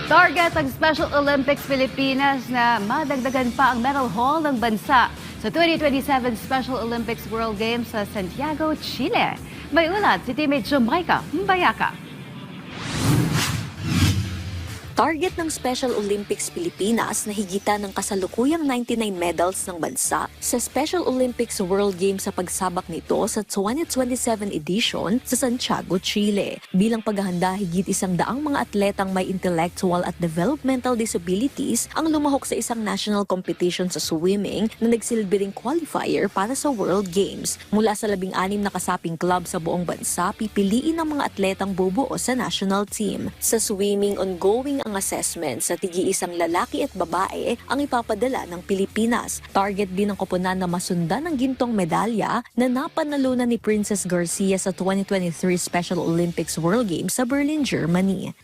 Target ang Special Olympics Pilipinas na madagdagan pa ang medal haul ng bansa sa 2027 Special Olympics World Games sa Santiago, Chile. May ulat si teammate Jamaica Mbayaka. Target ng Special Olympics Pilipinas na higitan ng kasalukuyang 99 medals ng bansa sa Special Olympics World Games sa pagsabak nito sa 2027 edition sa Santiago, Chile. Bilang paghahanda, higit 100 mga atletang may intellectual at developmental disabilities ang lumahok sa isang national competition sa swimming na nagsilbi ring qualifier para sa World Games. Mula sa 16 na kasaping club sa buong bansa, pipiliin ang mga atletang bubuo sa national team. Sa swimming, ongoing ang assessment sa tigi-isang lalaki at babae ang ipapadala ng Pilipinas. Target din ng koponan na masundan ng gintong medalya na napanalunan ni Princess Garcia sa 2023 Special Olympics World Games sa Berlin, Germany.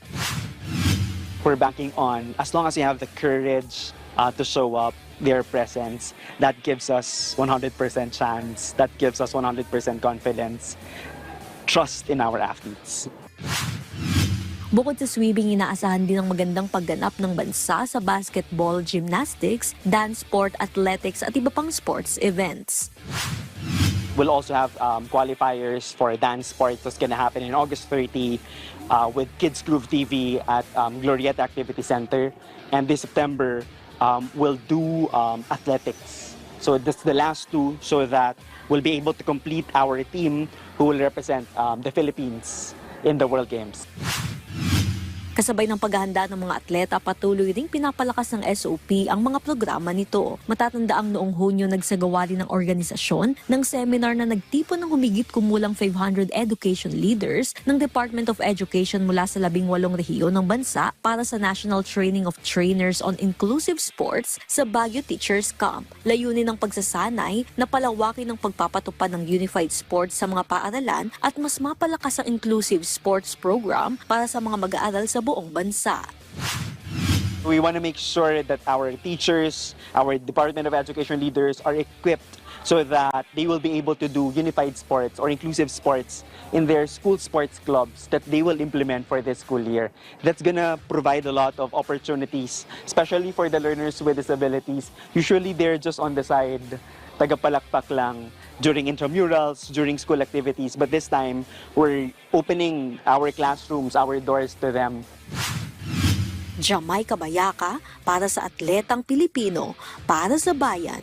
We're banking on, as long as you have the courage to show up, their presence, that gives us 100% chance, that gives us 100% confidence, trust in our athletes. Bukod sa swimming, inaasahan din ang magandang pagganap ng bansa sa basketball, gymnastics, dance sport, athletics at iba pang sports events. We'll also have qualifiers for dance sports that's going to happen in August 30 with Kids Groove TV at Glorieta Activity Center. And this September, we'll do athletics. So this is the last two so that we'll be able to complete our team who will represent the Philippines in the World Games. Kasabay ng paghahanda ng mga atleta, patuloy ring pinapalakas ng SOP ang mga programa nito. Matatandaang noong Hunyo nagsagawa rin ng organisasyon ng seminar na nagtipon ng humigit kumulang 500 education leaders ng Department of Education mula sa 18 rehiyon ng bansa para sa National Training of Trainers on Inclusive Sports sa Baguio Teachers Camp. Layunin ng pagsasanay na palawakin ng pagpapatupad ng unified sports sa mga paaralan at mas mapalakas ang inclusive sports program para sa mga mag-aaral sa buong bansa. We want to make sure that our teachers, our Department of Education leaders are equipped so that they will be able to do unified sports or inclusive sports in their school sports clubs that they will implement for this school year. That's gonna provide a lot of opportunities, especially for the learners with disabilities. Usually they're just on the side, tagapalakpak lang during intramurals, during school activities. But this time, we're opening our classrooms, our doors to them. Jamaica Mbayaka para sa Atletang Pilipino, para sa Bayan.